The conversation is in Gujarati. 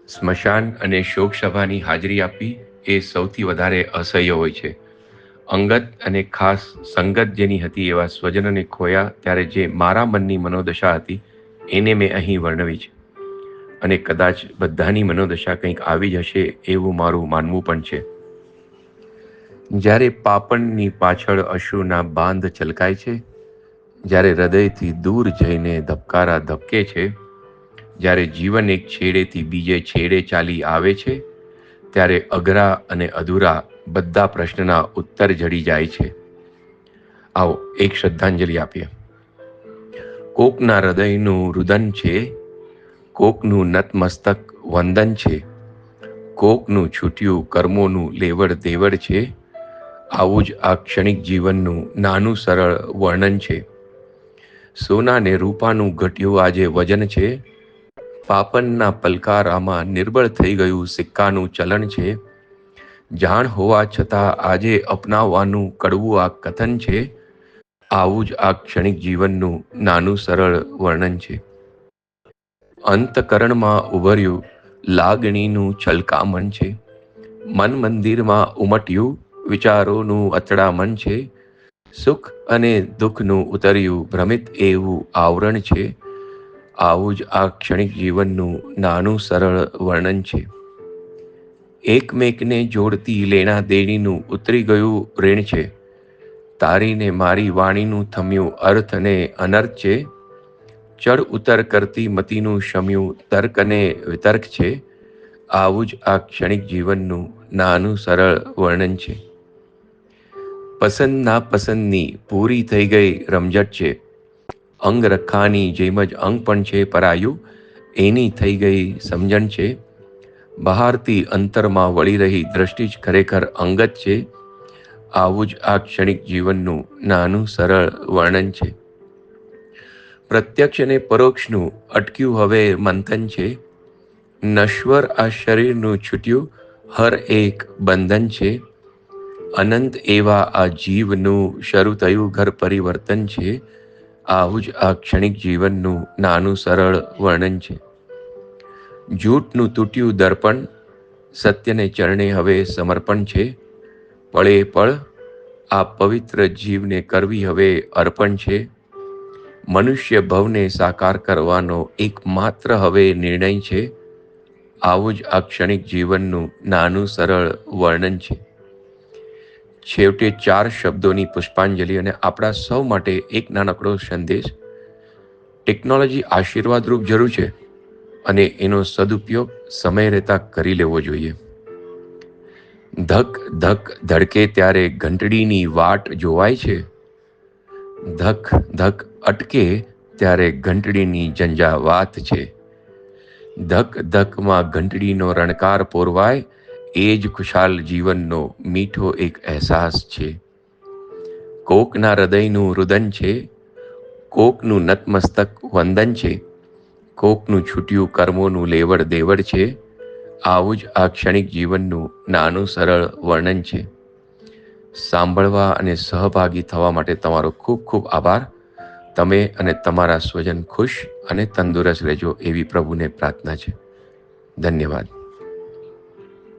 સ્મશાન અને શોક સભાની હાજરી આપવી એ સૌથી વધારે અસહ્ય હોય છે. અંગત અને ખાસ સંગત જેની હતી એવા સ્વજનોને ખોયા ત્યારે જે મારા મનની મનોદશા હતી એને મેં અહીં વર્ણવી છે. અને કદાચ બધાની મનોદશા કંઈક આવી જ હશે એવું મારું માનવું પણ છે. જ્યારે પાપણની પાછળ અશ્રુના બાંધ છલકાય છે, જ્યારે હૃદયથી દૂર જઈને ધબકારા ધબકે છે, જ્યારે જીવન એક છેડેથી બીજે છેડે ચાલી આવે છે, ત્યારે અઘરા અને અધૂરા બધા પ્રશ્નના ઉત્તર જડી જાય છે. આવો એક શ્રદ્ધાંજલિ આપીએ. કોકના હૃદયનું રુદન છે, કોકનું નતમસ્તક વંદન છે, કોકનું છૂટ્યું કર્મોનું લેવડ દેવડ છે. આવું જ આ ક્ષણિક જીવનનું નાનું સરળ વર્ણન છે. સોના ને રૂપાનું ઘટ્યું આજે વજન છે, પાપનના પલકારામાં નિર્બળ થઈ ગયું સિક્કાનું ચલણ છે. જાણ હોવા છતાં આજે અપનાવવાનું કડવું આ કથન છે. આવું જ આ ક્ષણિક જીવનનું નાનું સરળ વર્ણન છે. અંતકરણમાં ઉભર્યું લાગણીનું છલકામણ છે, મન મંદિરમાં ઉમટ્યું વિચારોનું અથડામણ છે, સુખ અને દુઃખનું ઉતર્યું ભ્રમિત એવું આવરણ છે. આવું જ આ ક્ષણિક જીવનનું નાનું સરળ વર્ણન છે. એકમેકને જોડતી લેણા દેણીનું ઉતરી ગયું ઋણ છે, તારીને મારી વાણીનું થમ્યું અર્થ અને અનર્થ છે. ચડ ઉતર કરતી મતીનું શમ્યું તર્ક અને વિતર્ક છે. આવું જ આ ક્ષણિક જીવનનું નાનું સરળ વર્ણન છે. પસંદ નાપસંદની પૂરી થઈ ગઈ રમઝટ છે, અંગરખાની જેમ જ અંગ પણ છે પરાયું એની થઈ ગઈ સમજણ છે. બહારથી અંતરમાં વળી રહી દ્રષ્ટિ જ ખરેખર અંગત છે. આવું જ આ ક્ષણિક જીવનનું નાનું સરળ વર્ણન છે. પ્રત્યક્ષ અને પરોક્ષનું અટક્યું હવે મંથન છે, નશ્વર આ શરીરનું છૂટ્યું હર એક બંધન છે. અનંત એવા આ જીવનું શરૂ થયું ઘર પરિવર્તન છે. આવું જ આ ક્ષણિક જીવનનું નાનું સરળ વર્ણન છે. જૂઠનું તૂટ્યું દર્પણ, સત્યને ચરણે હવે સમર્પણ છે. પળે પળ આ પવિત્ર જીવને કરવી હવે અર્પણ છે. મનુષ્ય ભવને સાકાર કરવાનો એકમાત્ર હવે નિર્ણય છે. આવું જ આ ક્ષણિક જીવનનું નાનું સરળ વર્ણન છે. છેવટે 4 શબ્દોની પુષ્પાંજલિ અને આપણા સૌ માટે એક નાનકડો સંદેશ. ટેકનોલોજી આશીર્વાદરૂપ જરૂર છે અને એનો સદુપયોગ સમય રહેતા કરી લેવો જોઈએ. ધક ધક ધડકે ત્યારે ઘંટડીની વાટ જોવાય છે, ધક ધક અટકે ત્યારે ઘંટડીની ઝંઝાવાત છે. ધક ધકમાં ઘંટડીનો રણકાર પોરવાય એ જ ખુશાલ જીવનનો મીઠો એક અહેસાસ છે. કોકના હૃદયનું રુદન છે, કોકનું નતમસ્તક વંદન છે, કોકનું છૂટ્યું કર્મોનું લેવડ દેવડ છે. આવું જ આ ક્ષણિક જીવનનું નાનું સરળ વર્ણન છે. સાંભળવા અને સહભાગી થવા માટે તમારો ખૂબ ખૂબ આભાર. તમે અને તમારા સ્વજન ખુશ અને તંદુરસ્ત રહેજો એવી પ્રભુને પ્રાર્થના છે. ધન્યવાદ.